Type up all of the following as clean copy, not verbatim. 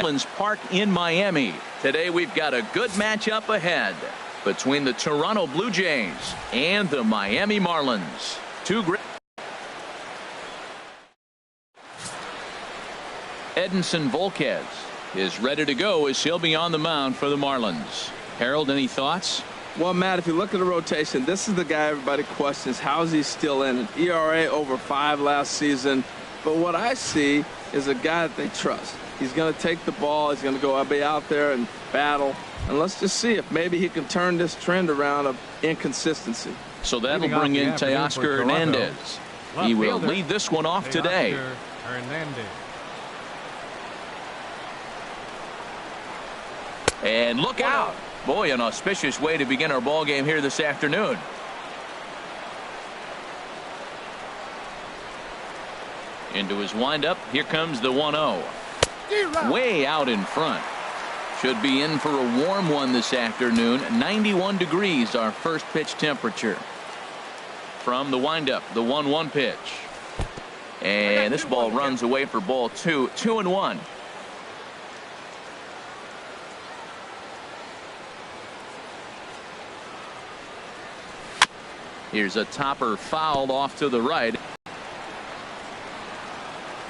Marlins Park in Miami. Today we've got a good matchup ahead between the Toronto Blue Jays and the Miami Marlins. Two great. Edinson Volquez is ready to go as he'll be on the mound for the Marlins. Harold, any thoughts? Well, Matt, if you look at the rotation, this is the guy everybody questions. How is he still in it? ERA over 5 last season. But what I see is a guy that they trust. He's going to take the ball. He's going to go be out there and battle. And let's just see if maybe he can turn this trend around of inconsistency. So that'll bring in Teoscar Hernandez. He will lead this one off today. And look out. Boy, an auspicious way to begin our ball game here this afternoon. Into his windup. Here comes the 1-0. Way out in front. Should be in for a warm one this afternoon. 91 degrees, our first pitch temperature. From the windup, the 1-1 pitch. And this ball runs away for ball 2. 2-1. Here's a topper fouled off to the right.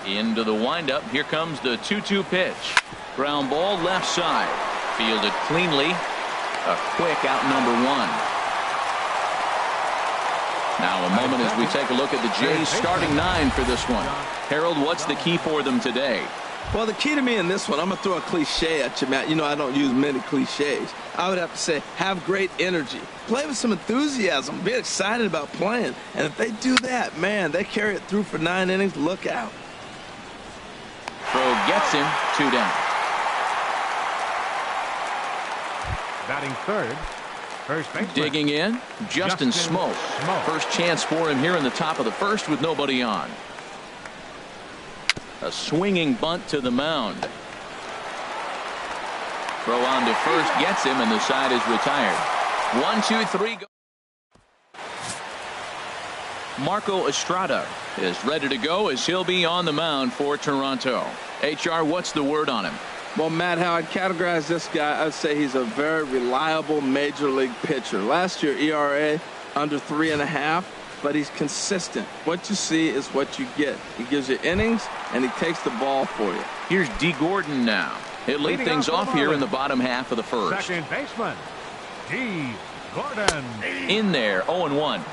Into the windup. Here comes the 2-2 pitch. Ground ball left side. Fielded cleanly. A quick out number 1. Now a moment as we take a look at the Jays starting 9 for this one. Harold, what's the key for them today? Well, the key to me in this one, I'm going to throw a cliche at you, Matt. You know I don't use many cliches. I would have to say have great energy. Play with some enthusiasm. Be excited about playing. And if they do that, man, they carry it through for 9 innings. Look out. Throw gets him. 2 down. Batting third. First baseman. Digging in. Justin Smoke. First chance for him here in the top of the first with nobody on. A swinging bunt to the mound. Throw on to first gets him, and the side is retired. 1, 2, 3 go. Marco Estrada is ready to go as he'll be on the mound for Toronto. HR, what's the word on him? Well, Matt, how I'd categorize this guy, I'd say he's a very reliable major league pitcher. Last year, ERA under 3.5. But he's consistent. What you see is what you get. He gives you innings, and he takes the ball for you. Here's D. Gordon now. He'll lead things off here in the bottom half of the first. Second baseman, D. Gordon. In there, 0-1.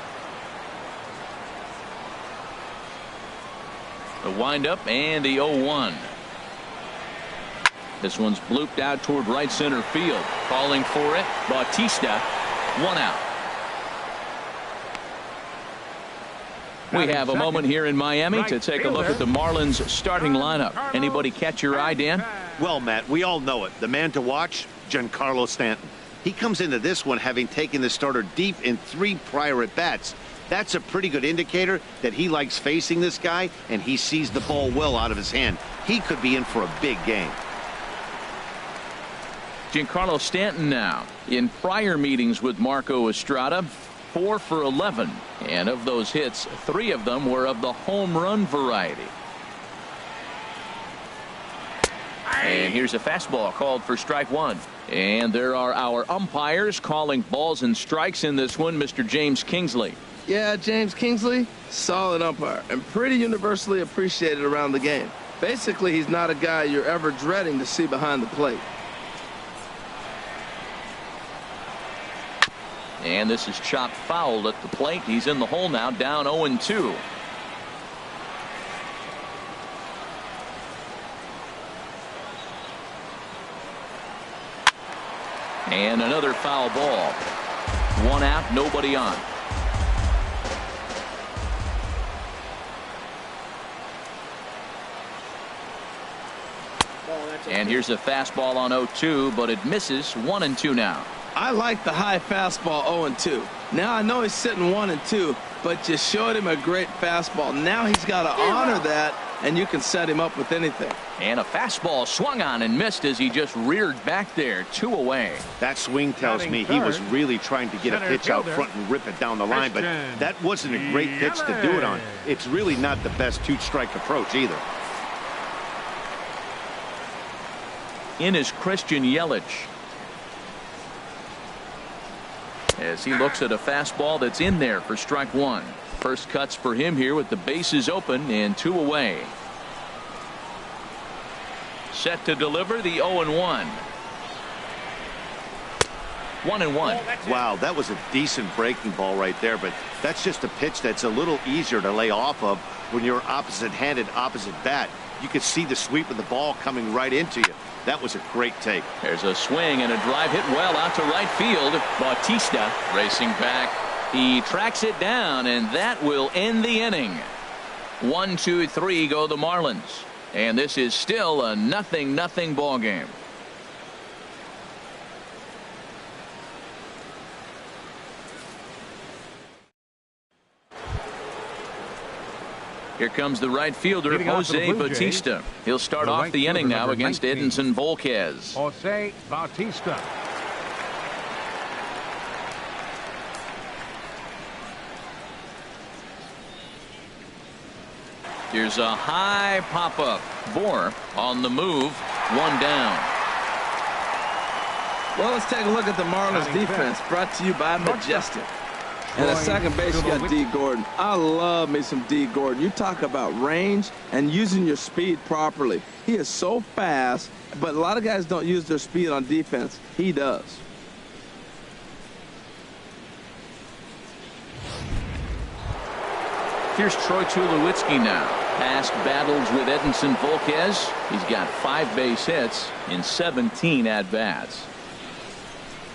The windup and the 0-1. This one's blooped out toward right center field. Calling for it, Bautista. 1 out. We have a moment here in Miami to take a look at the Marlins starting lineup. Anybody catch your eye, Dan? Well, Matt, we all know it. The man to watch, Giancarlo Stanton. He comes into this one having taken the starter deep in 3 prior at-bats. That's a pretty good indicator that he likes facing this guy, and he sees the ball well out of his hand. He could be in for a big game. Giancarlo Stanton now. In prior meetings with Marco Estrada, 4 for 11, and of those hits, 3 of them were of the home run variety. And here's a fastball called for strike 1. And there are our umpires calling balls and strikes in this one. Mr. James Kingsley. Yeah, James Kingsley, solid umpire and pretty universally appreciated around the game. Basically, he's not a guy you're ever dreading to see behind the plate. And this is chopped foul at the plate. He's in the hole now, down 0-2. And another foul ball. 1 out, nobody on. And here's a fastball on 0-2, but it misses. 1-2 now. I like the high fastball 0-2. Now I know he's sitting 1-2, but you showed him a great fastball. Now he's got to honor that, and you can set him up with anything. And a fastball swung on and missed as he just reared back there. 2 away. That swing tells me he was really trying to get a pitch out front and rip it down the line, but that wasn't a great pitch to do it on. It's really not the best 2-strike approach either. In is Christian Yelich. As he looks at a fastball that's in there for strike one. First cuts for him here with the bases open and 2 away. Set to deliver the 0-1. 1-1. Wow, that was a decent breaking ball right there, but that's just a pitch that's a little easier to lay off of when you're opposite-handed, opposite bat. You could see the sweep of the ball coming right into you. That was a great take. There's a swing and a drive hit well out to right field. Bautista racing back. He tracks it down, and that will end the inning. 1, 2, 3 go the Marlins. And this is still a 0-0 ball game. Here comes the right fielder, Jose Bautista. He'll start off the inning now against Edinson Volquez. Jose Bautista. Here's a high pop-up. Bohr on the move. 1 down. Well, let's take a look at the Marlins defense, brought to you by Majestic. And at second base, you got D. Gordon. I love me some D. Gordon. You talk about range and using your speed properly. He is so fast, but a lot of guys don't use their speed on defense. He does. Here's Troy Tulowitzki now. Past battles with Edinson Volquez. He's got 5 base hits in 17 at-bats.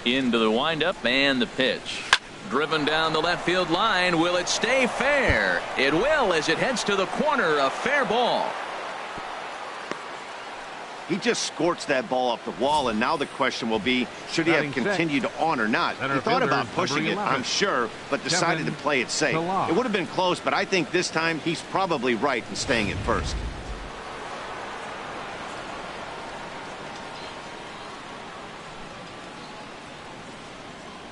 Into the windup and the pitch. Driven down the left field line. Will it stay fair? It will, as it heads to the corner. A fair ball. He just scorched that ball off the wall, and now the question will be, should he have continued on or not? He thought about pushing it, I'm sure, but decided to play it safe. It would have been close, but I think this time he's probably right in staying at first.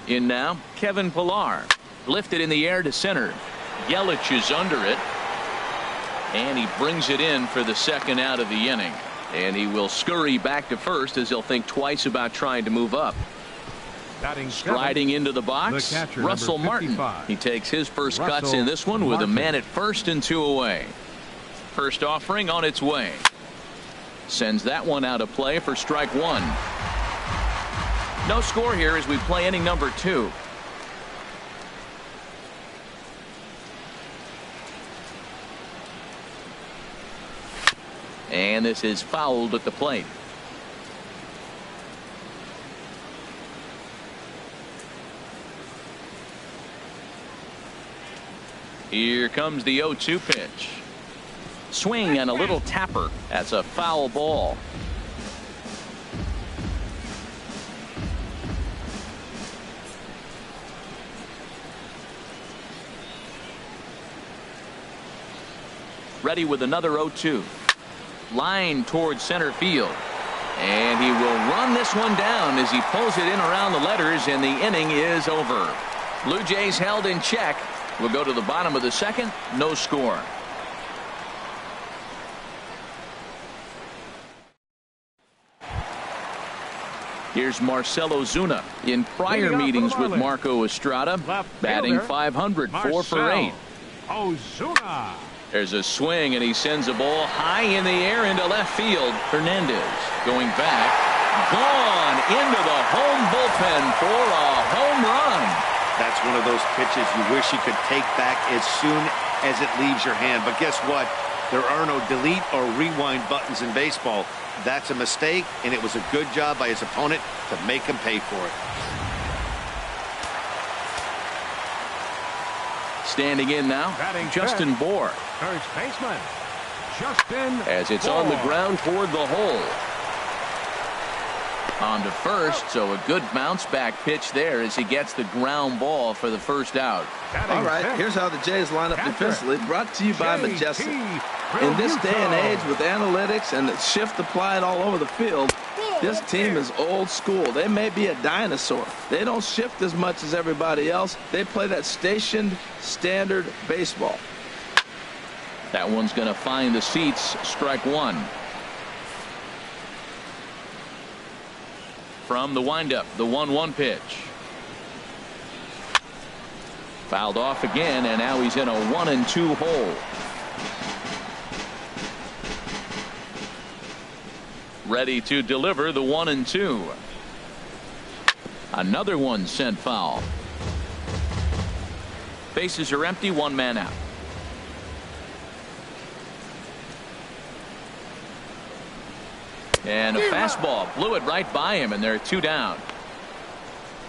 In now, Kevin Pillar. Lifted in the air to center. Yelich is under it. And he brings it in for the second out of the inning. And he will scurry back to first as he'll think twice about trying to move up. Striding into the box, Russell Martin. He takes his first cuts in this one with a man at first and 2 away. First offering on its way. Sends that one out of play for strike 1. No score here as we play inning number 2. And this is fouled at the plate. Here comes the 0-2 pitch. Swing and a little tapper. That's a foul ball. Ready with another 0-2. Line towards center field. And he will run this one down as he pulls it in around the letters, and the inning is over. Blue Jays held in check. We'll go to the bottom of the second. No score. Here's Marcell Ozuna in prior meetings with Marco Estrada, batting .500, 4 for 8. Ozuna. There's a swing, and he sends a ball high in the air into left field. Hernandez going back. Gone into the home bullpen for a home run. That's one of those pitches you wish you could take back as soon as it leaves your hand. But guess what? There are no delete or rewind buttons in baseball. That's a mistake, and it was a good job by his opponent to make him pay for it. Standing in now, Justin Bohr. First baseman, Justin As it's Bohr. on the ground toward the hole. On to first, so a good bounce back pitch there as he gets the ground ball for the first out. All right, here's how the Jays line up defensively, brought to you by Majestic. In this day and age with analytics and the shift applied all over the field, this team is old school. They may be a dinosaur. They don't shift as much as everybody else. They play that stationed standard baseball. That one's going to find the seats. Strike 1. from the windup, the 1-1 pitch. Fouled off again, and now he's in a 1-2 hole. Ready to deliver the 1-2. Another one sent foul. Bases are empty, one man out. And a fastball blew it right by him, and they're 2 down.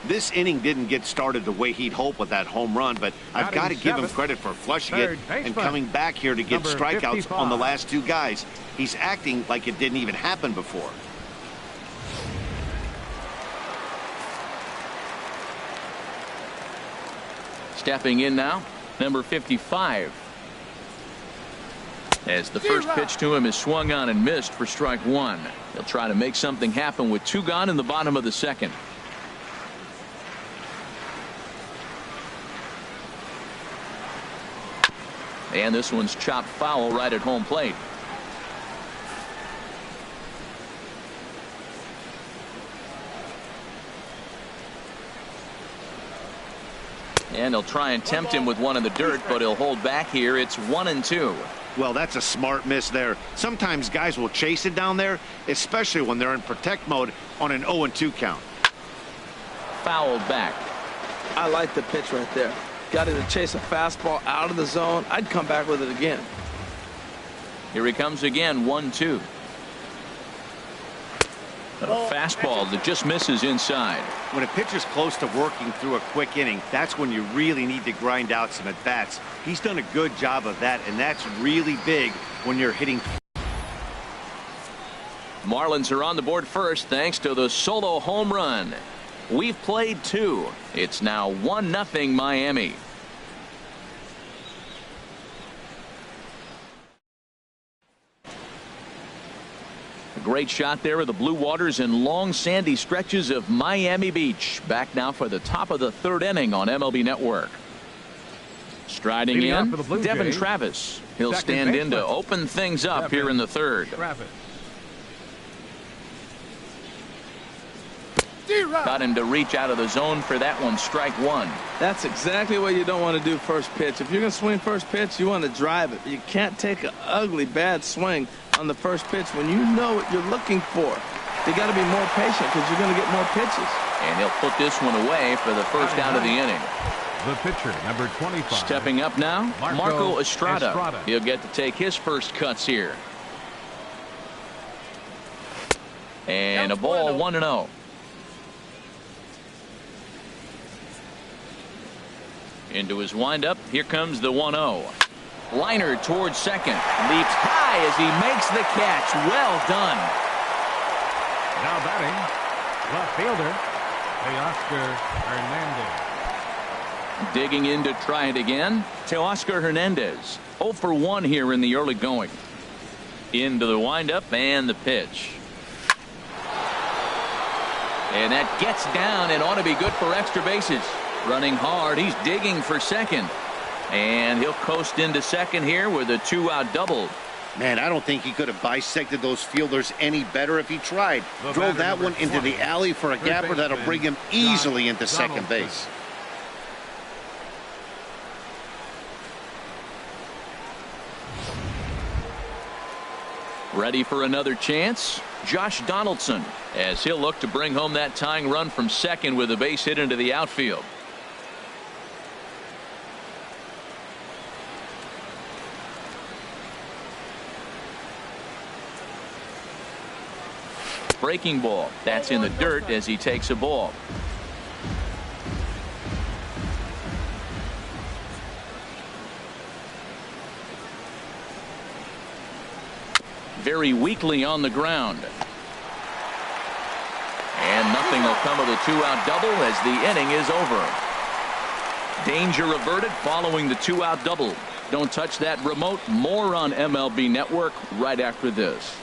This inning didn't get started the way he'd hoped with that home run, but I've got to give him credit for flushing it and coming back here to get strikeouts on the last 2 guys. He's acting like it didn't even happen before. Stepping in now, number 55. As the first pitch to him is swung on and missed for strike 1. He'll try to make something happen with 2 gone in the bottom of the second. And this one's chopped foul right at home plate. And he'll try and tempt him with one in the dirt, but he'll hold back here. It's 1-2. Well, that's a smart miss there. Sometimes guys will chase it down there, especially when they're in protect mode on an 0-2 count. Fouled back. I like the pitch right there. Got him to chase a fastball out of the zone. I'd come back with it again. Here he comes again, 1-2. A fastball that just misses inside. When a pitcher's close to working through a quick inning, that's when you really need to grind out some at-bats. He's done a good job of that, and that's really big when you're hitting. Marlins are on the board first thanks to the solo home run. We've played 2. It's now 1-0 Miami. A great shot there of the blue waters and long sandy stretches of Miami Beach. Back now for the top of the 3rd inning on MLB Network. Striding in, Devin Travis. He'll stand in to open things up here in the 3rd. Got him to reach out of the zone for that one, strike 1. That's exactly what you don't want to do first pitch. If you're going to swing first pitch, you want to drive it. You can't take an ugly, bad swing on the first pitch when you know what you're looking for. You got to be more patient because you're going to get more pitches. And he'll put this one away for the first out of the inning. The pitcher, number 25. Stepping up now, Marco Estrada. He'll get to take his first cuts here. And a ball, 1-0. Into his windup. Here comes the 1-0. Liner towards second. Leaps high as he makes the catch. Well done. Now batting, left fielder, Teoscar Hernandez. Digging in to try it again. Teoscar Hernandez. 0 for 1 here in the early going. Into the windup and the pitch. And that gets down and ought to be good for extra bases. Running hard. He's digging for second. And he'll coast into second here with a 2-out double. Man, I don't think he could have bisected those fielders any better if he tried. Drove that one into the alley for a gapper that'll bring him easily into second base. Ready for another chance? Josh Donaldson, as he'll look to bring home that tying run from second with a base hit into the outfield. Breaking ball. That's in the dirt as he takes a ball. Very weakly on the ground. And nothing will come of the 2-out double as the inning is over. Danger averted following the 2-out double. Don't touch that remote. More on MLB Network right after this.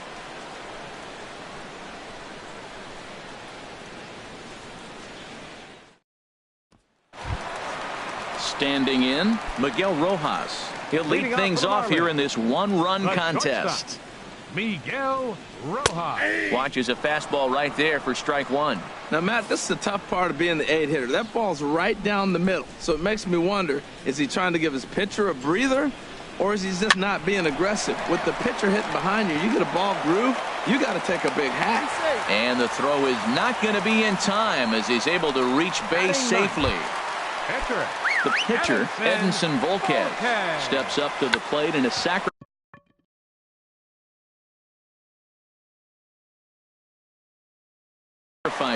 Standing in, Miguel Rojas. He'll lead things off here in this 1-run contest. Miguel Rojas. Watches a fastball right there for strike one. Now, Matt, this is the tough part of being the 8-hitter. That ball's right down the middle. So it makes me wonder, is he trying to give his pitcher a breather, or is he just not being aggressive? With the pitcher hitting behind you, you get a ball groove, you got to take a big hack. And the throw is not going to be in time as he's able to reach base safely. Pitcher. The pitcher, Edinson Volquez, steps up to the plate in a sacrifice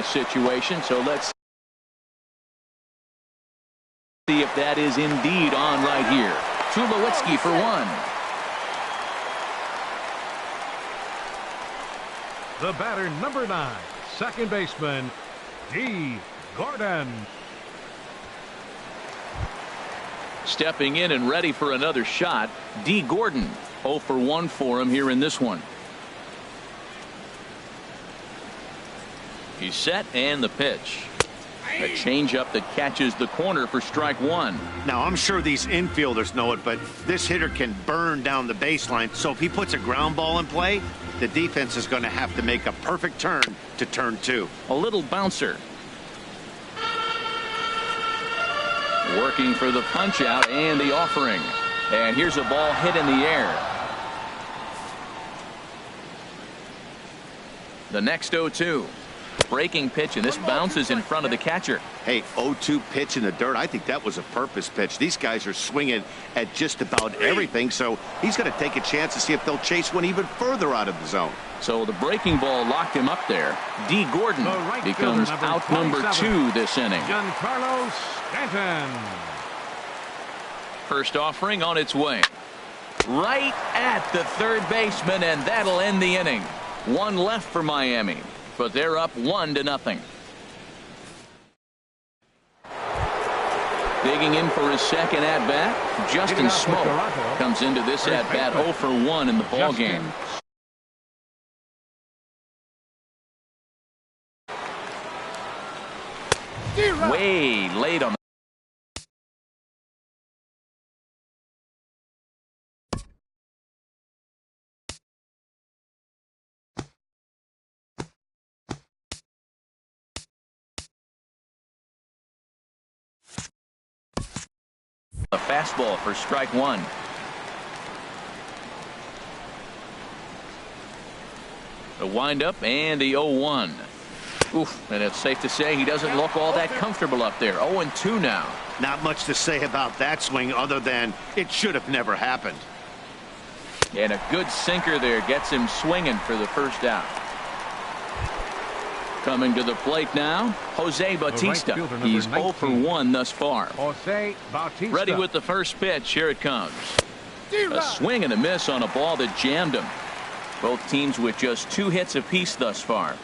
situation. So let's see if that is indeed on right here. Tulowitzki for one. The batter, number 9, second baseman, D. Gordon. Stepping in and ready for another shot, D. Gordon. 0 for 1 for him here in this one. He's set, and the pitch. A changeup that catches the corner for strike one. Now, I'm sure these infielders know it, but this hitter can burn down the baseline. So if he puts a ground ball in play, the defense is going to have to make a perfect turn to turn 2. A little bouncer. Working for the punch out and the offering. And here's a ball hit in the air. The next 0-2. Breaking pitch, and this bounces in front of the catcher. Hey, 0-2 pitch in the dirt. I think that was a purpose pitch. These guys are swinging at just about everything, so he's going to take a chance to see if they'll chase one even further out of the zone. So the breaking ball locked him up there. D. Gordon becomes out number 2 this inning. Giancarlo Stanton. First offering on its way. Right at the third baseman, and that'll end the inning. One left for Miami, but they're up 1-0. Digging in for his second at-bat, Justin Smoke comes into this at-bat 0 for 1 in the ballgame. Way late on a fastball for strike one. The windup and the 0-1. Oof, and it's safe to say he doesn't look all that comfortable up there. 0-2 now. Not much to say about that swing other than it should have never happened. And a good sinker there gets him swinging for the first out. Coming to the plate now, Jose Bautista. He's 0 for 1 thus far. Jose Bautista. Ready with the first pitch. Here it comes. A swing and a miss on a ball that jammed him. Both teams with just 2 hits apiece thus far.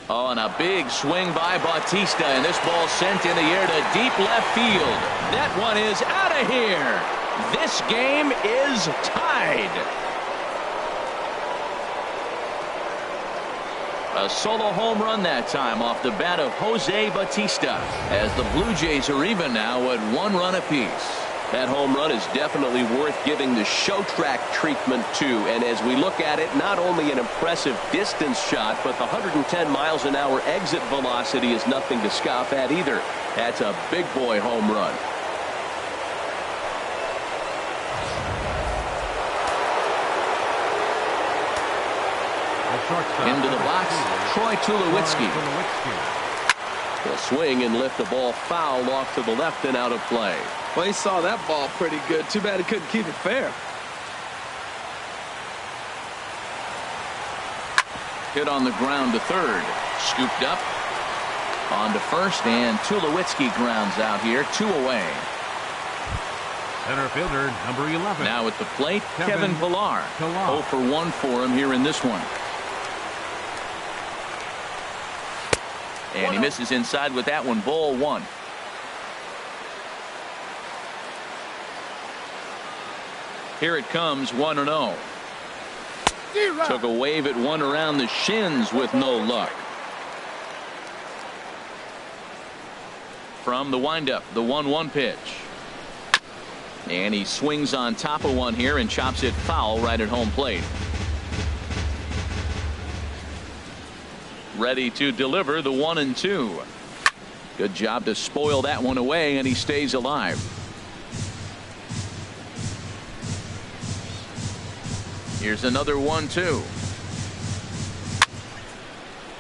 Oh, and a big swing by Bautista, and this ball sent in the air to deep left field. That one is out of here. This game is tied. A solo home run that time off the bat of Jose Bautista, as the Blue Jays are even now at 1 run apiece. That home run is definitely worth giving the show track treatment to. And as we look at it, not only an impressive distance shot, but the 110 miles an hour exit velocity is nothing to scoff at either. That's a big boy home run. Into the box, Troy Tulowitzki. He'll swing and lift the ball foul off to the left and out of play. Well, he saw that ball pretty good. Too bad he couldn't keep it fair. Hit on the ground to third. Scooped up. On to first, and Tulowitzki grounds out here. 2 away. Center fielder, number 11. Now at the plate, Kevin Pillar. 0 for 1 for him here in this one. And he misses inside with that one. Ball 1. Here it comes, 1-0. Took a wave at one around the shins with no luck. From the windup, the 1-1 pitch. And he swings on top of one here and chops it foul right at home plate. Ready to deliver the 1-2. Good job to spoil that one away, and he stays alive. Here's another 1-2.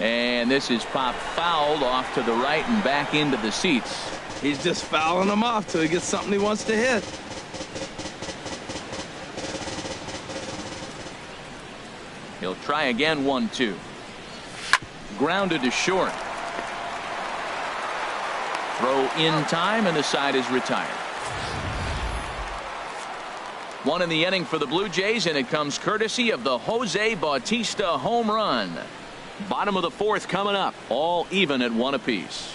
And this is popped fouled off to the right and back into the seats. He's just fouling them off till he gets something he wants to hit. He'll try again. 1-2. Grounded to short. Throw in time, and the side is retired. One in the inning for the Blue Jays, and it comes courtesy of the Jose Bautista home run. Bottom of the fourth coming up, all even at 1 apiece.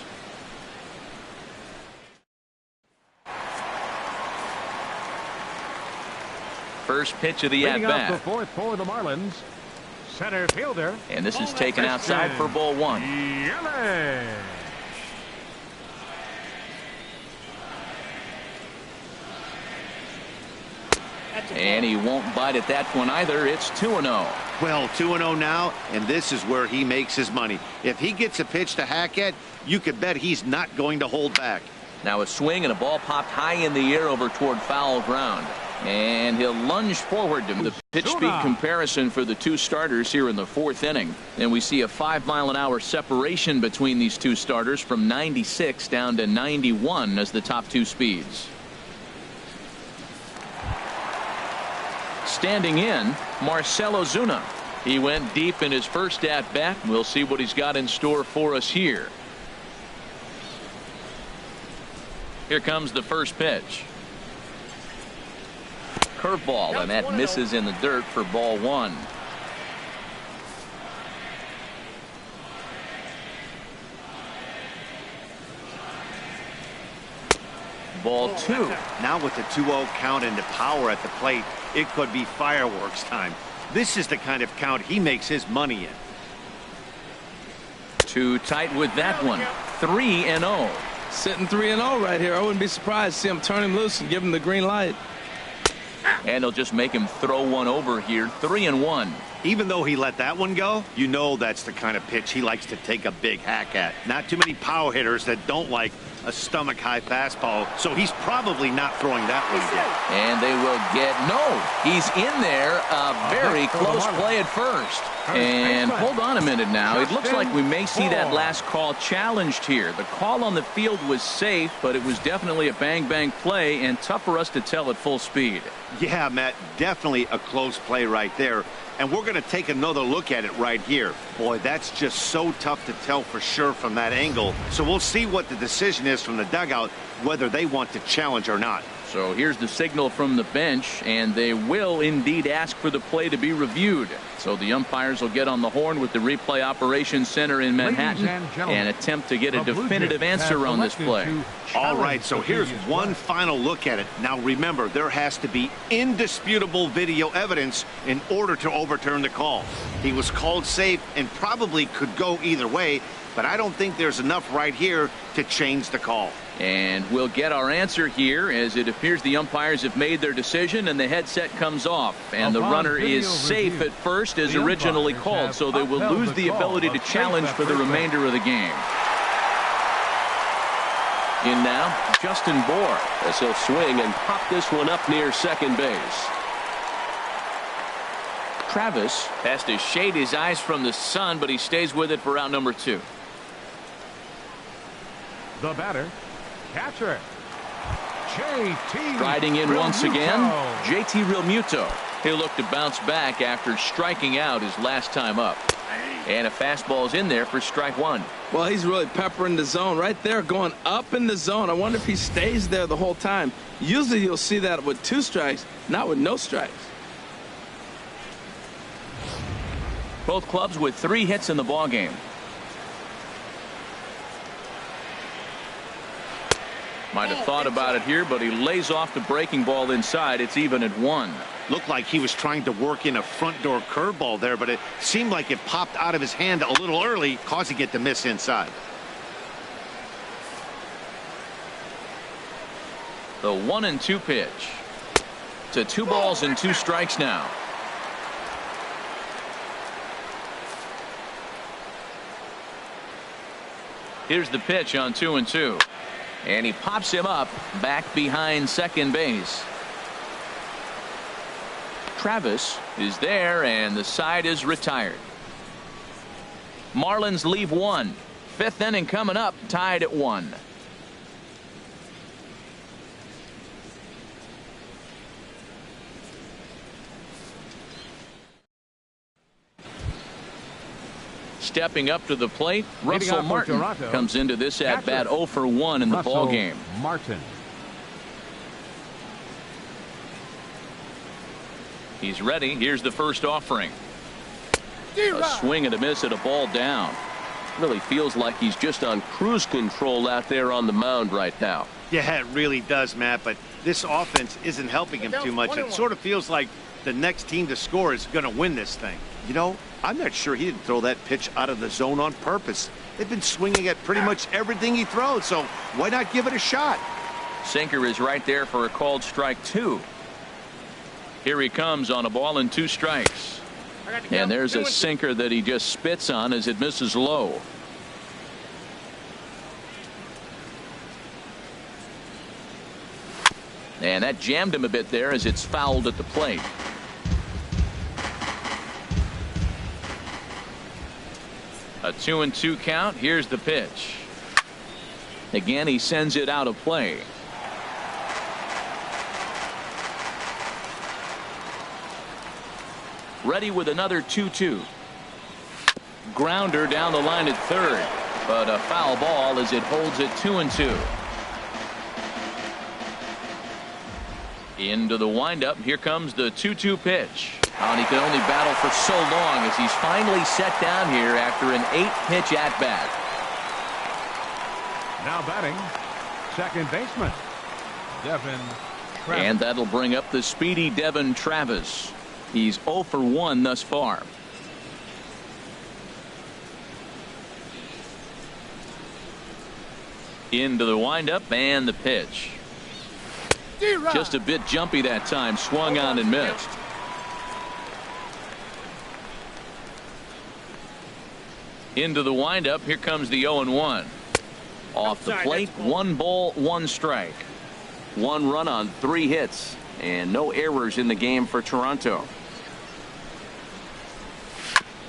First pitch of the at-bat. The fourth for the Marlins. Center fielder. And this is taken outside for ball 1. Yelich. And he won't bite at that one either. It's 2-0. Well, 2-0 now, and this is where he makes his money. If he gets a pitch to hack at, you could bet he's not going to hold back. Now a swing and a ball popped high in the air over toward foul ground. And he'll lunge forward to the pitch speed comparison for the two starters here in the fourth inning. And we see a 5-mile-an-hour separation between these two starters from 96 down to 91 as the top two speeds. Standing in, Marcell Ozuna. He went deep in his first at-bat. We'll see what he's got in store for us here. Here comes the first pitch. Curveball, and that misses in the dirt for ball 1. Ball 2. Now with the 2-0 count and the power at the plate, it could be fireworks time. This is the kind of count he makes his money in. Too tight with that one. 3-0. Sitting 3-0 right here. I wouldn't be surprised to see him turn him loose and give him the green light. And they'll just make him throw one over here. 3-1. Even though he let that one go, you know that's the kind of pitch he likes to take a big hack at. Not too many power hitters that don't like a stomach high fastball, so he's probably not throwing that one again. And they will get he's in there. A very close play at first. And hold on a minute now. It looks like we may see that last call challenged here. The call on the field was safe, but it was definitely a bang play and tough for us to tell at full speed. Yeah, Matt, definitely a close play right there. And we're going to take another look at it right here. Boy, that's just so tough to tell for sure from that angle. So we'll see what the decision is from the dugout, whether they want to challenge or not. So here's the signal from the bench, and they will indeed ask for the play to be reviewed. So the umpires will get on the horn with the replay operations center in Manhattan and attempt to get a definitive answer on this play. All right, so here's one final look at it. Now remember, there has to be indisputable video evidence in order to overturn the call. He was called safe and probably could go either way, but I don't think there's enough right here to change the call. And we'll get our answer here, as it appears the umpires have made their decision and the headset comes off. And the runner is safe at first as originally called, so they will lose the ability to challenge for the remainder of the game. In now, Justin Bour, as he'll swing and pop this one up near second base. Travis has to shade his eyes from the sun, but he stays with it for out number 2. The batter, catcher, JT. Striding in once again, JT Realmuto. He'll look to bounce back after striking out his last time up. And a fastball's in there for strike 1. Well, he's really peppering the zone right there, going up in the zone. I wonder if he stays there the whole time. Usually you'll see that with 2 strikes, not with no strikes. Both clubs with 3 hits in the ballgame. Might have thought about it here, but he lays off the breaking ball inside. It's even at 1. Looked like he was trying to work in a front door curveball there, but it seemed like it popped out of his hand a little early, causing it to miss inside. The 1-2 pitch. To 2 balls and 2 strikes now. Here's the pitch on 2-2. And he pops him up back behind second base. Travis is there, and the side is retired. Marlins leave 1. 5th inning coming up, tied at 1. Stepping up to the plate, Russell Martin comes into this at bat 0 for 1 in the ball game. Martin. He's ready. Here's the first offering. A swing and a miss at a ball down. Really feels like he's just on cruise control out there on the mound right now. Yeah, it really does, Matt, but this offense isn't helping him too much. It sort of feels like the next team to score is going to win this thing. You know, I'm not sure he didn't throw that pitch out of the zone on purpose. They've been swinging at pretty much everything he throws, so why not give it a shot? Sinker is right there for a called strike 2. Here he comes on a ball and 2 strikes. And there's a sinker that he just spits on as it misses low. And that jammed him a bit there as it's fouled at the plate. A 2-2 count. Here's the pitch. Again, he sends it out of play. Ready with another 2-2. Grounder down the line at third, but a foul ball as it holds it 2-2. Into the windup. Here comes the 2-2 pitch. And he can only battle for so long as he's finally set down here after an 8-pitch at bat. Now batting, second baseman, Devin Travis. And that'll bring up the speedy Devin Travis. He's 0 for 1 thus far. Into the windup and the pitch. Just a bit jumpy that time. Swung on and missed. Into the windup. Here comes the 0-1. Off the plate, 1 ball, 1 strike. 1 run on 3 hits. And no errors in the game for Toronto.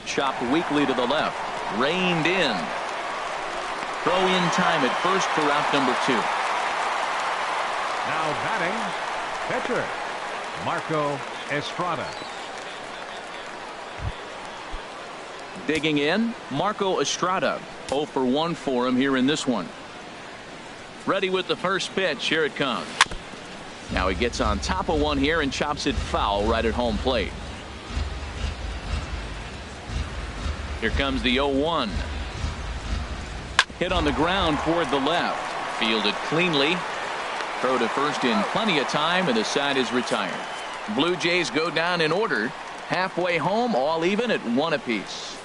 Chopped weakly to the left. Reined in. Throw in time at first for out number 2. Now batting, pitcher, Marco Estrada. Digging in, Marco Estrada. 0 for 1 for him here in this one. Ready with the first pitch. Here it comes. Now he gets on top of one here and chops it foul right at home plate. Here comes the 0-1. Hit on the ground toward the left. Fielded cleanly. Throw to first in plenty of time, and the side is retired. Blue Jays go down in order. Halfway home, all even at 1 apiece.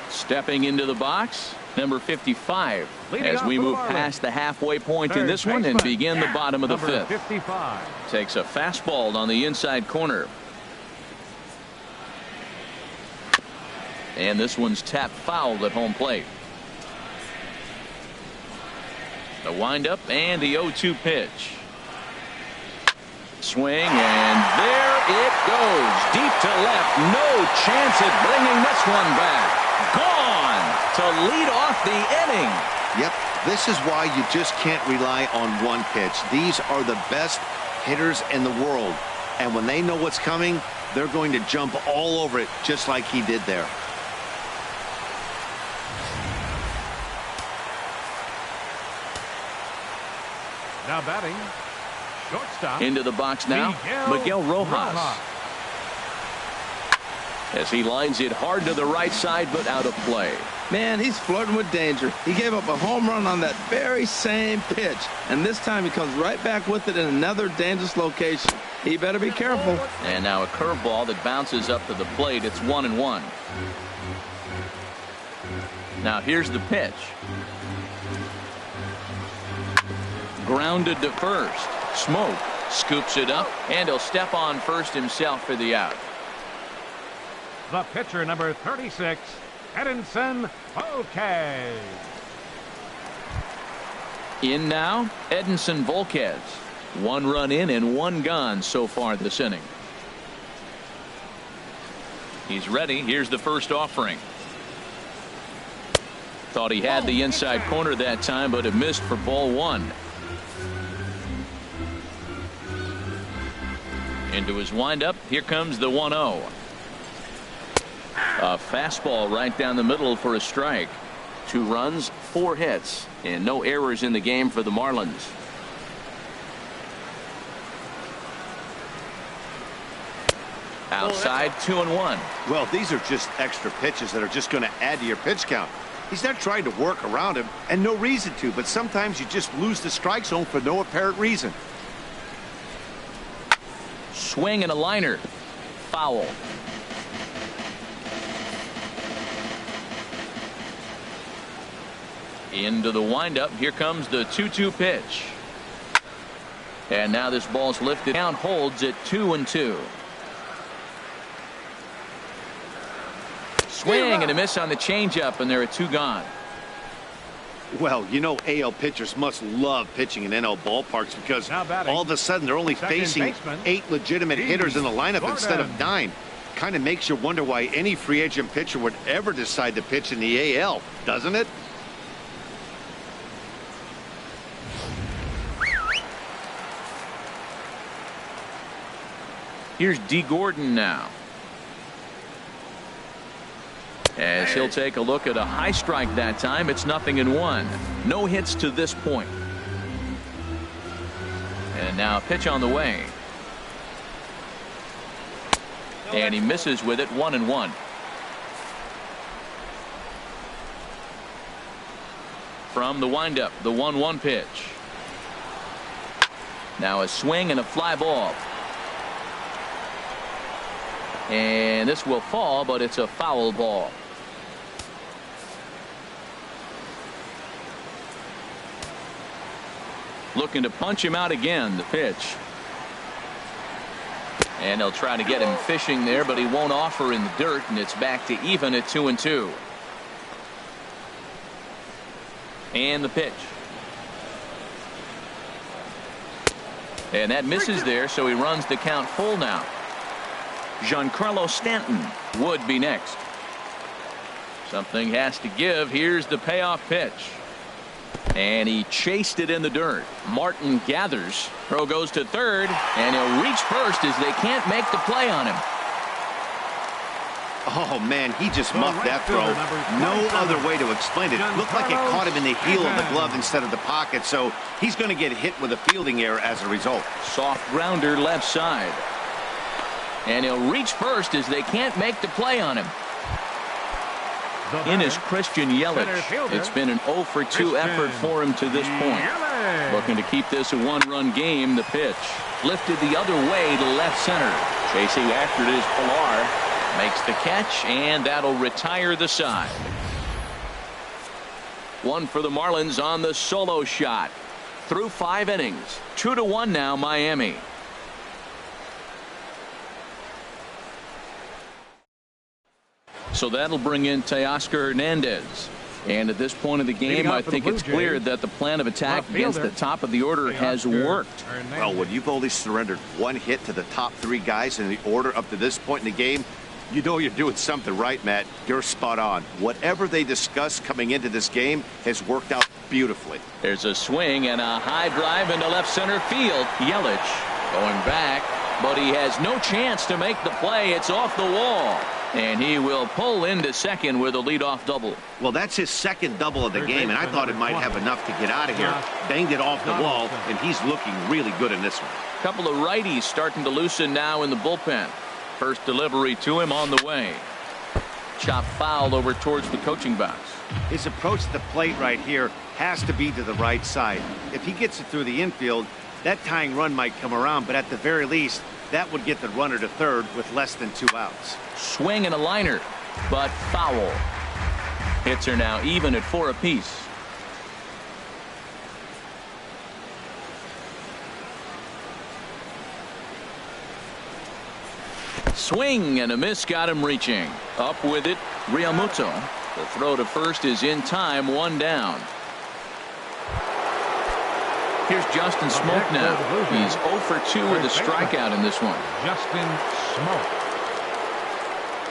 Stepping into the box, number 55. As we move past the halfway point in this one and begin the bottom of the 5th. 55. Takes a fastball on the inside corner. And this one's tapped foul at home plate. The windup and the 0-2 pitch. Swing, and there it goes. Deep to left. No chance at bringing this one back. Gone to lead off the inning. Yep, this is why you just can't rely on one pitch. These are the best hitters in the world. And when they know what's coming, they're going to jump all over it just like he did there. Now batting, shortstop. Into the box now, Miguel Rojas. As he lines it hard to the right side, but out of play. Man, he's flirting with danger. He gave up a home run on that very same pitch. And this time he comes right back with it in another dangerous location. He better be careful. And now a curveball that bounces up to the plate. It's 1-1. Now here's the pitch. Grounded to first. Smoke scoops it up, and he'll step on first himself for the out. The pitcher, number 36, Edinson Volquez. In now, Edinson Volquez. 1 run in and 1 gone so far this inning. He's ready. Here's the first offering. Thought he had the inside corner that time, but it missed for ball 1. Into his windup. Here comes the 1-0. A fastball right down the middle for a strike. 2 runs, 4 hits, and no errors in the game for the Marlins. Outside, 2-1. Well, these are just extra pitches that are just going to add to your pitch count. He's not trying to work around him, and no reason to, but sometimes you just lose the strike zone for no apparent reason. Swing and a liner. Foul. Into the windup. Here comes the 2-2 pitch. And now this ball's lifted. Count holds at 2-2. Swing and a miss on the changeup, and there are 2 gone. Well, you know, AL pitchers must love pitching in NL ballparks because all of a sudden they're only facing 8 legitimate hitters in the lineup instead of 9. Kind of makes you wonder why any free agent pitcher would ever decide to pitch in the AL, doesn't it? Here's D. Gordon now, as he'll take a look at a high strike that time. It's 0-1. No hits to this point. And now a pitch on the way. And he misses with it. 1-1. From the windup, the 1-1 pitch. Now a swing and a fly ball. And this will fall, but it's a foul ball. Looking to punch him out again. The pitch. And they'll try to get him fishing there, but he won't offer in the dirt, and it's back to even at 2-2. And the pitch. And that misses there, so he runs the count full now. Giancarlo Stanton would be next. Something has to give. Here's the payoff pitch. And he chased it in the dirt. Martin gathers. Throw goes to third, and he'll reach first as they can't make the play on him. Oh, man, he just muffed that throw. No other way to explain it. Looked like it caught him in the heel of the glove instead of the pocket, so he's going to get hit with a fielding error as a result. Soft grounder left side. And he'll reach first as they can't make the play on him. In is Christian Yelich. It's been an 0 for 2 effort for him to this point. Looking to keep this a 1-run game. The pitch lifted the other way to left center. Chasing after it is Pilar. Makes the catch, and that'll retire the side. 1 for the Marlins on the solo shot. Through 5 innings. 2-1 now, Miami. So that'll bring in Teoscar Hernandez. And at this point of the game, I think it's clear that the plan of attack against the top of the order has worked. Well, when you've only surrendered 1 hit to the top 3 guys in the order up to this point in the game, you know you're doing something right, Matt. You're spot on. Whatever they discussed coming into this game has worked out beautifully. There's a swing and a high drive into left center field. Yelich going back, but he has no chance to make the play. It's off the wall. And he will pull into second with a leadoff double. Well, that's his second double of the game, and I thought it might have enough to get out of here. Banged it off the wall, and he's looking really good in this one. Couple of righties starting to loosen now in the bullpen. First delivery to him on the way. Chop foul over towards the coaching box. His approach to the plate right here has to be to the right side. If he gets it through the infield, that tying run might come around, but at the very least, that would get the runner to third with less than 2 outs. Swing and a liner, but foul. Hits are now even at 4 apiece. Swing and a miss, got him reaching. Up with it, Realmuto. The throw to first is in time, 1 down. Here's Justin Smoke now. He's 0 for 2 with a strikeout in this one. Justin Smoke.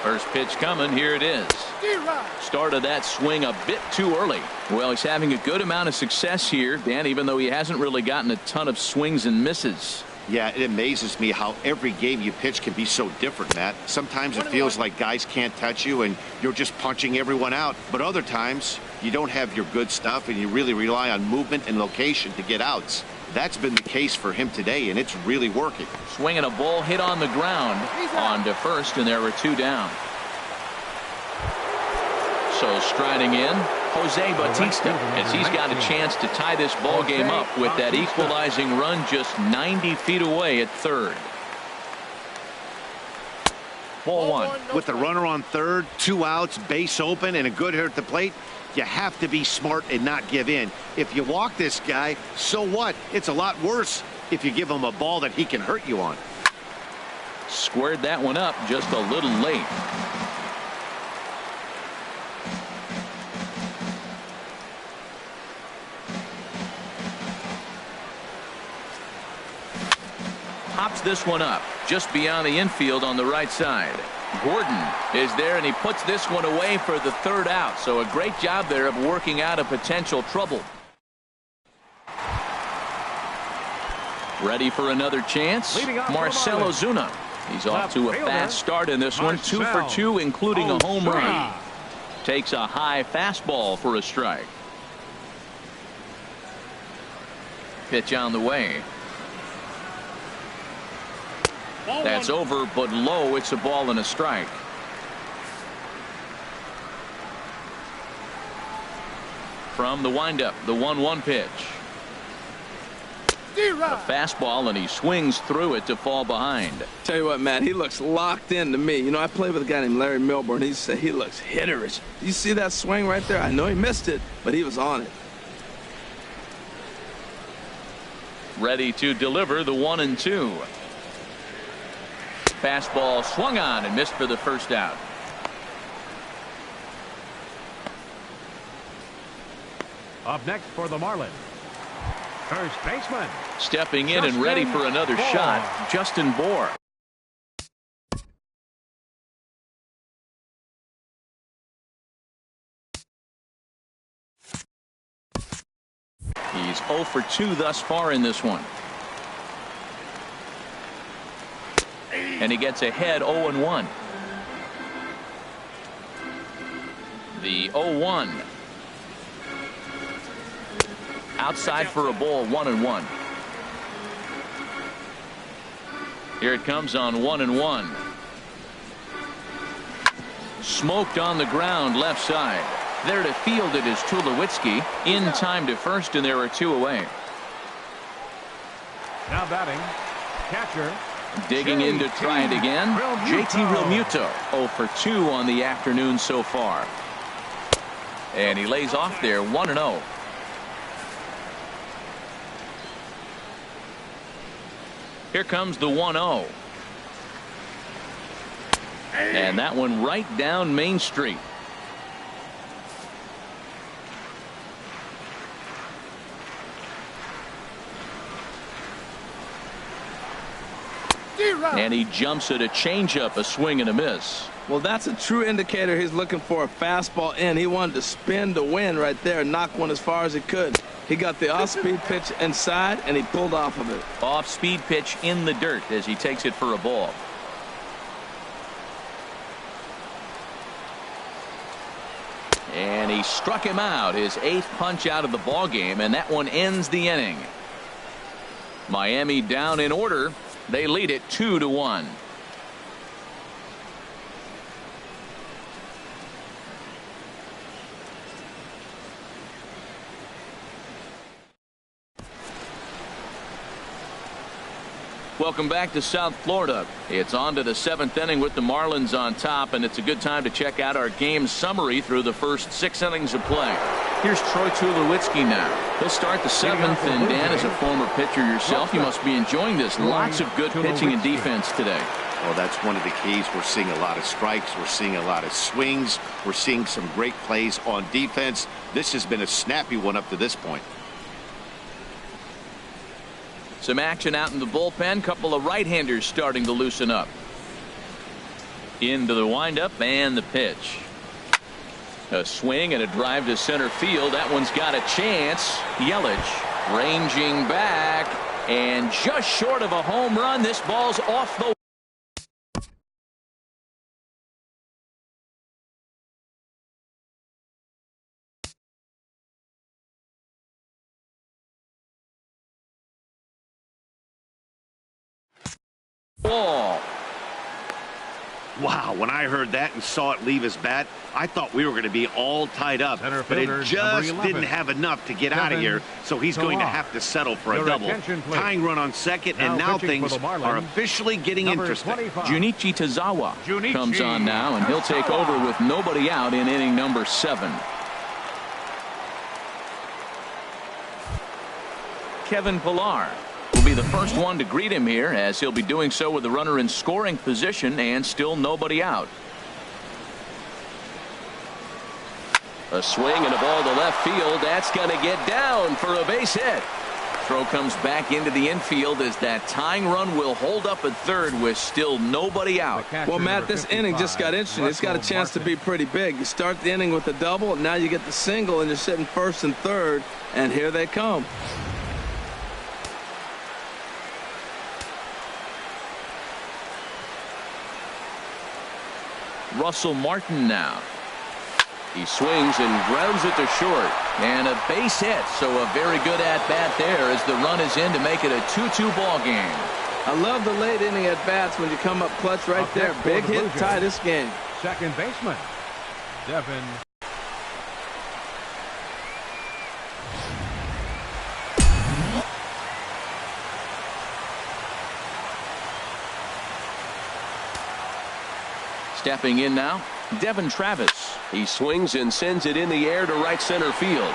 First pitch coming. Here it is. Started that swing a bit too early. Well, he's having a good amount of success here, Dan, even though he hasn't really gotten a ton of swings and misses. Yeah, it amazes me how every game you pitch can be so different, Matt. Sometimes it feels like guys can't touch you and you're just punching everyone out. But other times you don't have your good stuff and you really rely on movement and location to get outs. That's been the case for him today, and it's really working. Swinging a ball hit on the ground on to first, and there were 2 down. So striding in, Jose Bautista, as he's got a chance to tie this ball game up with that equalizing run just 90 feet away at third. Ball 1. With the runner on third, 2 outs, base open, and a good hit at the plate, you have to be smart and not give in. If you walk this guy, so what? It's a lot worse if you give him a ball that he can hurt you on. Squared that one up just a little late. Pops this one up just beyond the infield on the right side. Gordon is there, and he puts this one away for the 3rd out. So a great job there of working out a potential trouble. Ready for another chance? Marcell Ozuna. He's off to a fast start in this one. 2 for 2, including a home run. Takes a high fastball for a strike. Pitch on the way. That's over, but low. It's a ball and a strike. From the windup, the 1-1 pitch. A fastball, and he swings through it to fall behind. Tell you what, Matt, he looks locked in to me. You know, I played with a guy named Larry Milburn. He said he looks hitterish. You see that swing right there? I know he missed it, but he was on it. Ready to deliver the 1-2. Fastball swung on and missed for the 1st out. Up next for the Marlins, first baseman. Stepping in and ready for another shot, Justin Bour. He's 0 for 2 thus far in this one. And he gets ahead 0-1. The 0-1. Outside for a ball, 1-1. Here it comes on 1-1. Smoked on the ground left side. There to field it is Tulowitzki. In time to first, and there are 2 away. Now batting, catcher. Digging in to try it again. JT Realmuto 0 for 2 on the afternoon so far. And he lays off there 1-0. Here comes the 1-0. And that one right down Main Street. And he jumps at a changeup, a swing and a miss. Well, that's a true indicator he's looking for a fastball in. He wanted to spin to win right there, knock one as far as he could. He got the off-speed pitch inside, and he pulled off of it. Off-speed pitch in the dirt as he takes it for a ball. And he struck him out, his 8th punch out of the ball game, and that one ends the inning. Miami down in order. They lead it 2-1. Welcome back to South Florida. It's on to the 7th inning with the Marlins on top, and it's a good time to check out our game summary through the first 6 innings of play. Here's Troy Tulowitzki now. He'll start the seventh, and Dan, as a former pitcher yourself, you must be enjoying this. Lots of good pitching and defense today. Well, that's one of the keys. We're seeing a lot of strikes. We're seeing a lot of swings. We're seeing some great plays on defense. This has been a snappy one up to this point. Some action out in the bullpen. Couple of right-handers starting to loosen up. Into the windup and the pitch. A swing and a drive to center field. That one's got a chance. Yelich ranging back and just short of a home run. This ball's off the wall. Wow, when I heard that and saw it leave his bat, I thought we were going to be all tied up. But it just didn't have enough to get out of here, so he's going to have to settle for a double. Tying run on second, and now things are officially getting interesting. Junichi Tazawa comes on now, and he'll take over with nobody out in inning number 7. Kevin Pillar will be the first one to greet him here, as he'll be doing so with the runner in scoring position and still nobody out. A swing and a ball to left field. That's going to get down for a base hit. Throw comes back into the infield as that tying run will hold up at third with still nobody out. Well, Matt, this inning just got interesting. It's got a chance to be pretty big. You start the inning with a double, and now you get the single, and you're sitting first and third, and here they come. Russell Martin now. He swings and grounds it to short, and a base hit, so a very good at-bat there as the run is in to make it a 2-2 ball game. I love the late inning at-bats when you come up clutch right there. Big hit, tie this game. Second baseman, Devin. Stepping in now, Devin Travis. He swings and sends it in the air to right center field.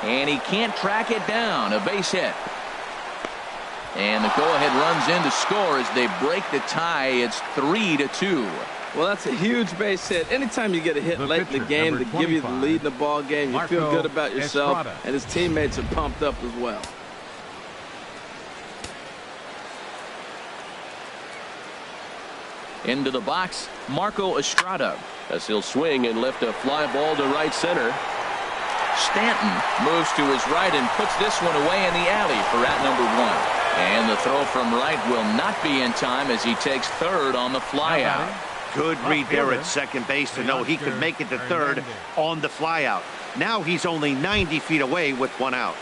And he can't track it down. A base hit. And the go-ahead runs in to score as they break the tie. It's 3-2. Well, that's a huge base hit. Anytime you get a hit late in the game to give you the lead in the ball game, you feel good about yourself, and his teammates are pumped up as well. Into the box, Marco Estrada, as he'll swing and lift a fly ball to right center. Stanton moves to his right and puts this one away in the alley for out number 1. And the throw from right will not be in time as he takes third on the flyout. Good read there at second base to know he could make it to third on the flyout. Now he's only 90 feet away with 1 out.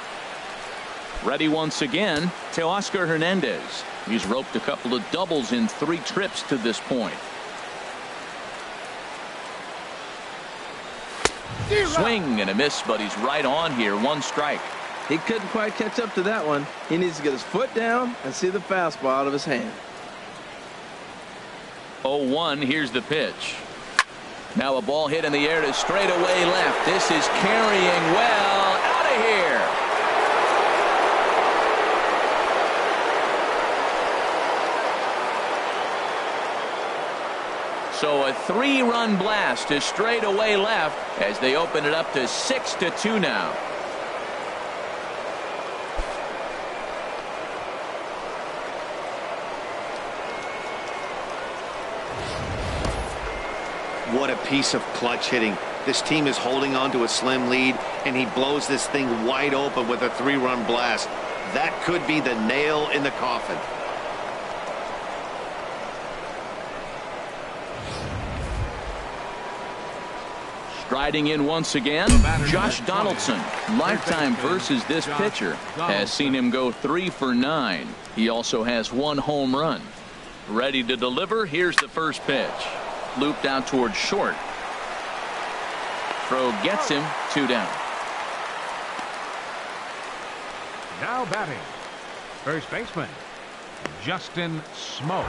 Ready once again, Teoscar Hernandez. He's roped a couple of doubles in 3 trips to this point. Swing and a miss, but he's right on here. 1 strike. He couldn't quite catch up to that one. He needs to get his foot down and see the fastball out of his hand. 0-1. Here's the pitch. Now a ball hit in the air to straightaway left. This is carrying well. Out of here. So a 3-run blast to straightaway left as they open it up to 6-2 now. What a piece of clutch hitting. This team is holding on to a slim lead, and he blows this thing wide open with a 3-run blast. That could be the nail in the coffin. Striding in once again, Josh Donaldson. Lifetime versus this pitcher has seen him go 3 for 9. He also has 1 home run. Ready to deliver. Here's the first pitch. Looped out towards short. Throw gets him. 2 down. Now batting, first baseman, Justin Smoke.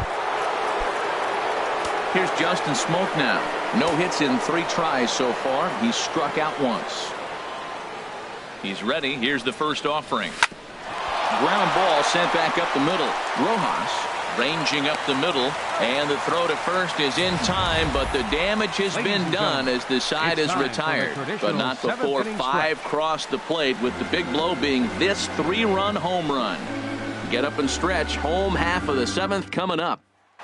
Here's Justin Smoke now. No hits in 3 tries so far. He's struck out once. He's ready. Here's the first offering. Ground ball sent back up the middle. Rojas ranging up the middle, and the throw to first is in time, but the damage has been done as the side is retired. But not before 5 crossed the plate, with the big blow being this 3-run home run. Get up and stretch. Home half of the 7th coming up.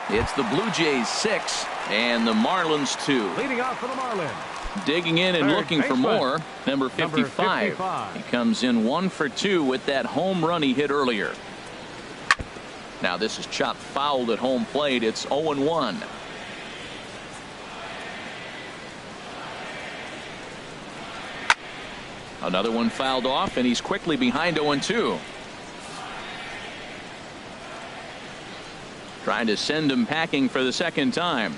It's the Blue Jays 6 and the Marlins 2. Leading off for the Marlins. Digging in and looking for more, number 55. He comes in 1 for 2 with that home run he hit earlier. Now this is chopped fouled at home plate. It's 0-1. Another one fouled off, and he's quickly behind 0-2. Trying to send him packing for the second time.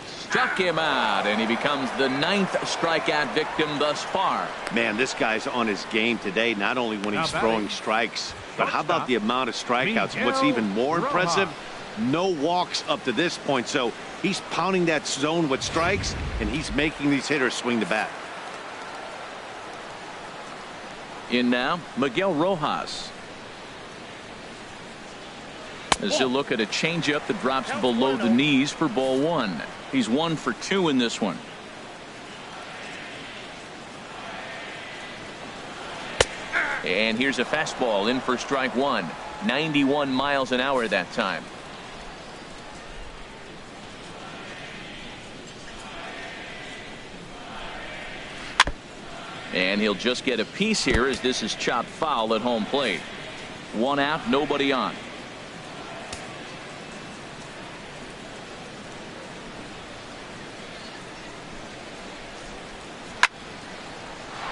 Struck him out, and he becomes the 9th strikeout victim thus far. Man, this guy's on his game today, not only when he's throwing strikes, but how about the amount of strikeouts? And what's even more impressive, no walks up to this point. So he's pounding that zone with strikes, and he's making these hitters swing the bat. In now, Miguel Rojas. As he'll look at a changeup that drops below the knees for ball 1. He's 1 for 2 in this one. And here's a fastball in for strike 1. 91 miles an hour that time. And he'll just get a piece here as this is chopped foul at home plate. 1 out, nobody on.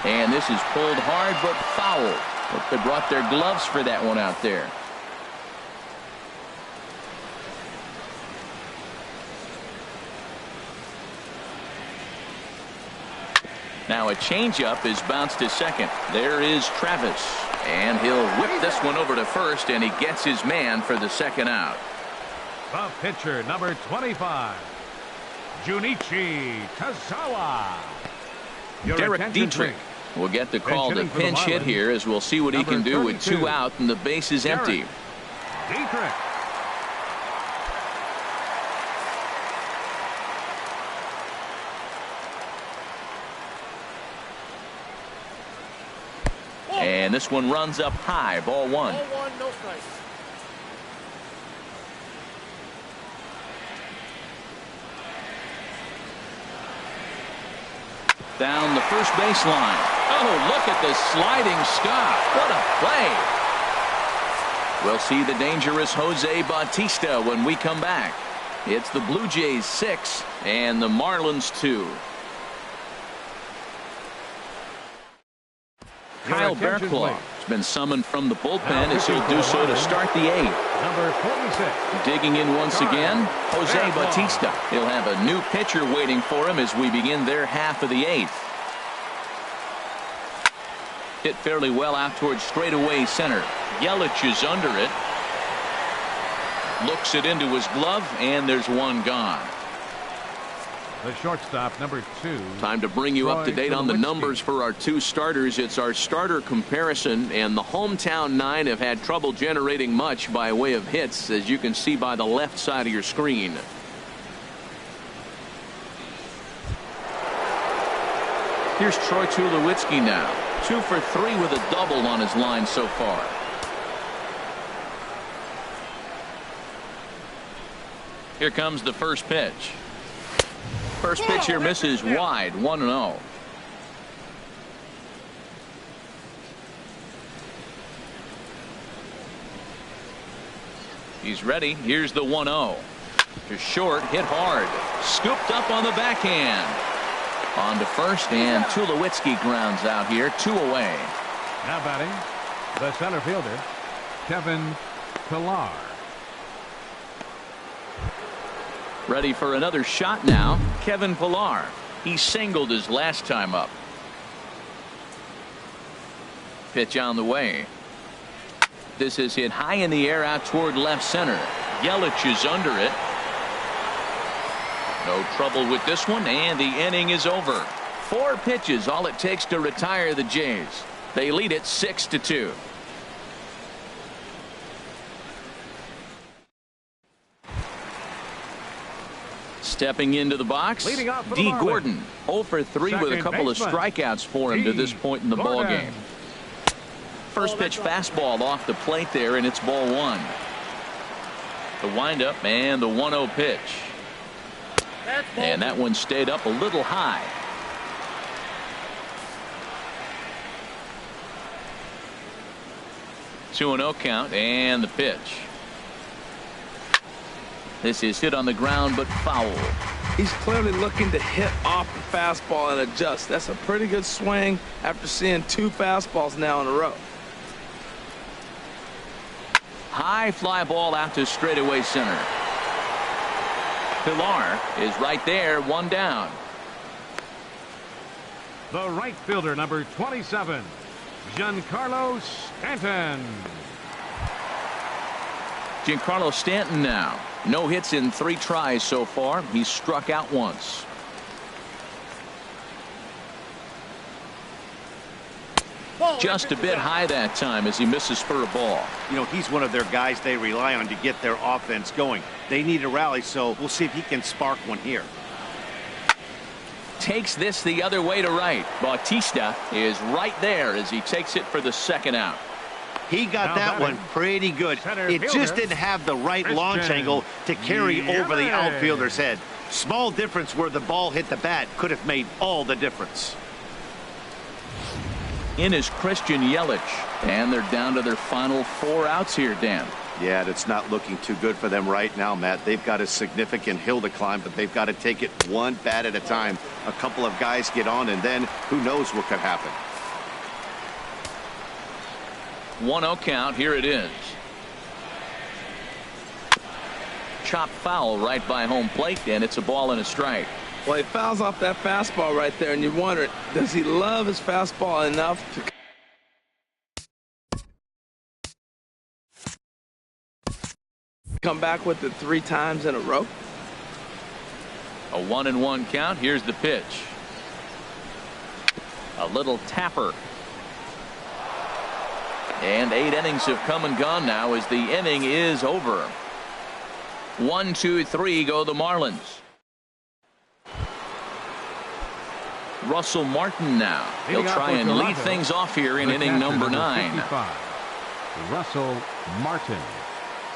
And this is pulled hard but foul. But they brought their gloves for that one out there. Now a changeup is bounced to second. There is Travis. And he'll whip this one over to first, and he gets his man for the second out. The pitcher, number 25, Junichi Tazawa. Derek Dietrich will get the call to pinch hit here, as we'll see what he can do with 2 out and the base is empty. Dietrich. And this one runs up high, ball 1. Ball 1, no strikes. Down the first baseline. Oh, look at the sliding stop. What a play. We'll see the dangerous Jose Bautista when we come back. It's the Blue Jays 6 and the Marlins 2. Kyle Barraclough has been summoned from the bullpen as he'll do so to start the 8th. Number 46. Digging in once again, Jose Bautista. He'll have a new pitcher waiting for him as we begin their half of the 8th. Hit fairly well out towards straightaway center. Yelich is under it. Looks it into his glove, and there's one gone. The shortstop, number 2. Time to bring you up to date on the numbers for our 2 starters. It's our starter comparison, and the hometown 9 have had trouble generating much by way of hits, as you can see by the left side of your screen. Here's Troy Tulowitzki now. 2 for 3 with a double on his line so far. Here comes the first pitch. First pitch here misses wide, 1-0. He's ready. Here's the 1-0. To short, hit hard. Scooped up on the backhand. On to first, and Tulowitzki grounds out here, 2 away. Now batting, the center fielder, Kevin Pillar. Ready for another shot now, Kevin Pillar. He singled his last time up. Pitch on the way. This is hit high in the air out toward left center. Yelich is under it. No trouble with this one, and the inning is over. 4 pitches, all it takes to retire the Jays. They lead it 6-2. Stepping into the box, D. Gordon, 0 for 3 with a couple of strikeouts for him to this point in the ball game. First pitch fastball off the plate there, and it's ball 1. The windup and the 1-0 pitch. And that one stayed up a little high. 2-0 count and the pitch. This is hit on the ground but foul. He's clearly looking to hit off the fastball and adjust. That's a pretty good swing after seeing 2 fastballs now in a row. High fly ball out to straightaway center. Pilar is right there, 1 down. The right fielder, number 27, Giancarlo Stanton. Giancarlo Stanton now. No hits in 3 tries so far. He's struck out once. Just a bit high that time as he misses for a ball. You know, he's one of their guys they rely on to get their offense going. They need a rally, so we'll see if he can spark one here. Takes this the other way to right. Bautista is right there as he takes it for the 2nd out. He got that one pretty good. It just didn't have the right launch angle to carry over the outfielder's head. Small difference where the ball hit the bat could have made all the difference. In is Christian Yelich, and they're down to their final 4 outs here, Dan. Yeah, that's not looking too good for them right now, Matt. They've got a significant hill to climb, but they've got to take it one bat at a time. A couple of guys get on, and then who knows what could happen. 1-0 count. Here it is. Chop foul right by home plate, and it's a ball and a strike. Well, he fouls off that fastball right there, and you wonder, does he love his fastball enough to come back with it 3 times in a row? A 1-1 count. Here's the pitch. A little tapper. And 8 innings have come and gone now as the inning is over. 1, 2, 3 go the Marlins. Russell Martin now. He'll try and lead things off here in inning number 9. Russell Martin.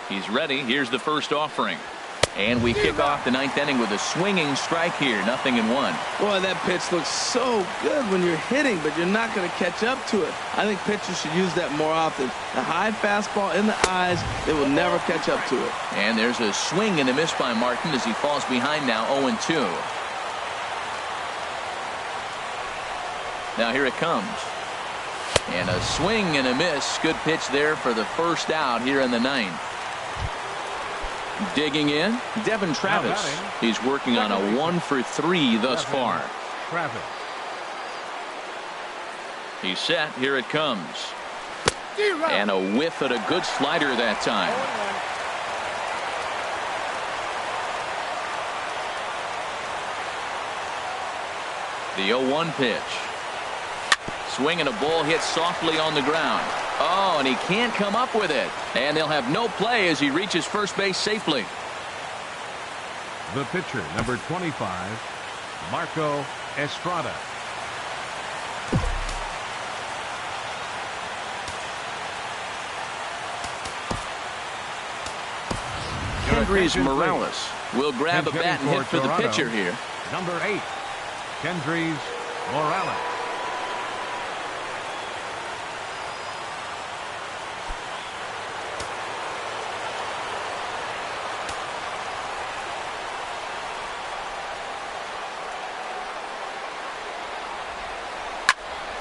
He's ready. Here's the first offering. And we kick off the 9th inning with a swinging strike here. 0-1. Boy, that pitch looks so good when you're hitting, but you're not going to catch up to it. I think pitchers should use that more often. A high fastball in the eyes, they will never catch up to it. And there's a swing and a miss by Martin as he falls behind now 0-2. Now here it comes. And a swing and a miss. Good pitch there for the first out here in the 9th. Digging in, Devin Travis. He's working on a 1 for 3 thus far. Travis. He's set. Here it comes. And a whiff at a good slider that time. The 0-1 pitch. Swing and a ball hit softly on the ground. Oh, and he can't come up with it. And they'll have no play as he reaches first base safely. The pitcher, number 25, Marco Estrada. Kendrys Morales will grab a bat and hit for the pitcher here. Number 8, Kendrys Morales.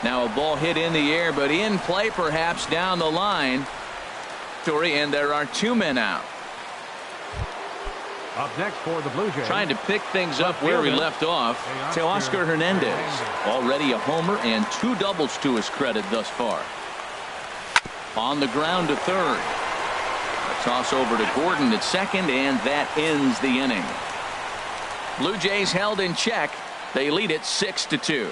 Now a ball hit in the air, but in play perhaps down the line. And there are 2 men out. Up next for the Blue Jays. Trying to pick things up where we left off. Teoscar Hernandez. Already a homer and 2 doubles to his credit thus far. On the ground to third. A toss over to Gordon at second, and that ends the inning. Blue Jays held in check. They lead it 6-2.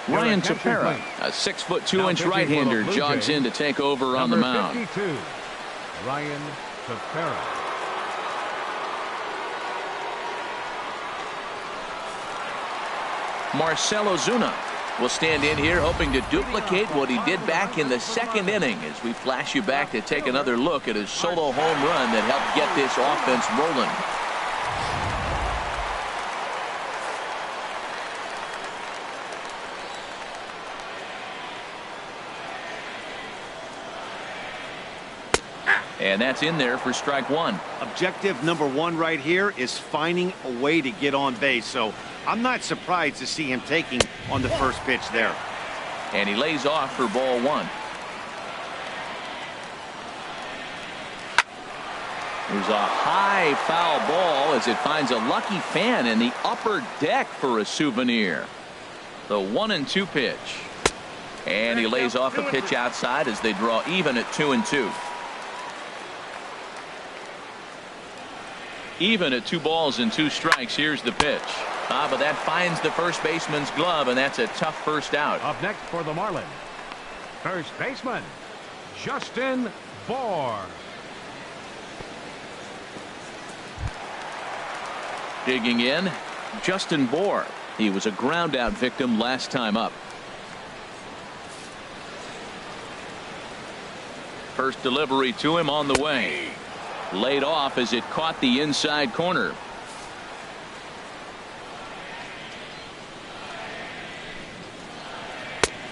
Ryan Tepera, a 6'2" right-hander, jogs in to take over on the mound. 52, Ryan Tepera. Marcell Ozuna will stand in here hoping to duplicate what he did back in the second inning as we flash you back to take another look at his solo home run that helped get this offense rolling. And that's in there for strike one. Objective number one right here is finding a way to get on base. So I'm not surprised to see him taking on the first pitch there. And he lays off for ball one. There's a high foul ball as it finds a lucky fan in the upper deck for a souvenir. The 1-2 pitch. And he lays off a pitch outside as they draw even at 2-2. Even at 2 balls and 2 strikes. Here's the pitch. But that finds the first baseman's glove, and that's a tough first out. Up next for the Marlins, first baseman, Justin Bour. Digging in, Justin Bour. He was a ground out victim last time up. First delivery to him on the way. Laid off as it caught the inside corner.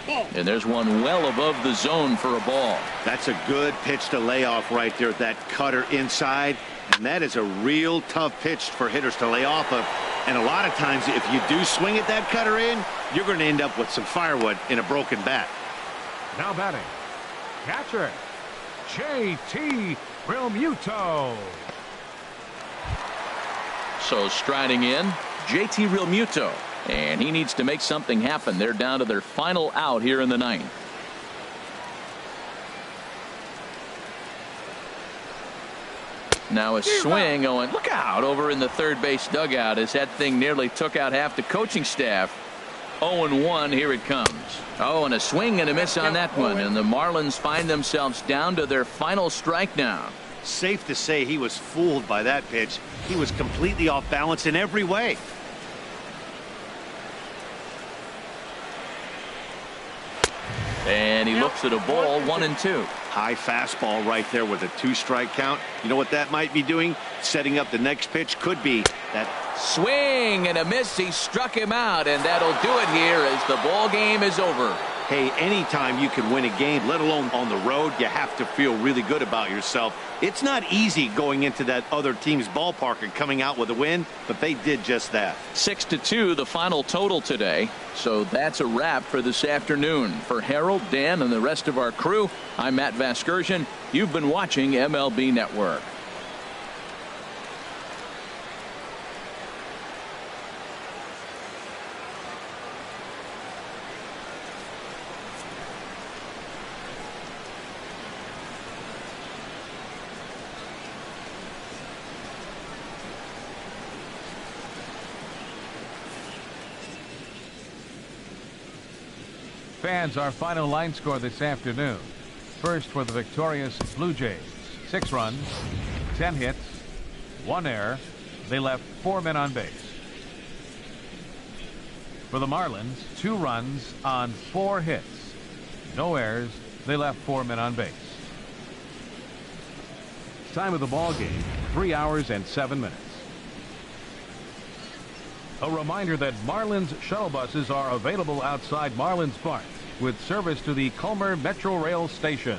And there's one well above the zone for a ball. That's a good pitch to lay off right there. That cutter inside. And that is a real tough pitch for hitters to lay off of. And a lot of times if you do swing at that cutter in, you're going to end up with some firewood in a broken bat. Now batting, catcher, J.T. Realmuto. So striding in, J.T. Realmuto. And he needs to make something happen. They're down to their final out here in the ninth. Now a swing going. Look out over in the third base dugout as that thing nearly took out half the coaching staff. 0-1. Here it comes. Oh, and a swing and a miss on that one. And the Marlins find themselves down to their final strike now. Safe to say he was fooled by that pitch. He was completely off balance in every way. And he looks at a ball, 1-2. High fastball right there with a 2-strike count. You know what that might be doing? Setting up the next pitch. Could be that swing and a miss. He struck him out, and that'll do it here as the ball game is over. Hey, anytime you can win a game, let alone on the road, you have to feel really good about yourself. It's not easy going into that other team's ballpark and coming out with a win, but they did just that. 6-2 the final total today. So that's a wrap for this afternoon. For Harold, Dan, and the rest of our crew, I'm Matt Vasgersian. You've been watching MLB Network. Fans, our final line score this afternoon. First for the victorious Blue Jays, 6 runs, 10 hits, 1 error. They left 4 men on base. For the Marlins, 2 runs on 4 hits, no errors. They left 4 men on base. Time of the ball game, 3 hours and 7 minutes. A reminder that Marlins shuttle buses are available outside Marlins Park with service to the Culmer Metro Rail station.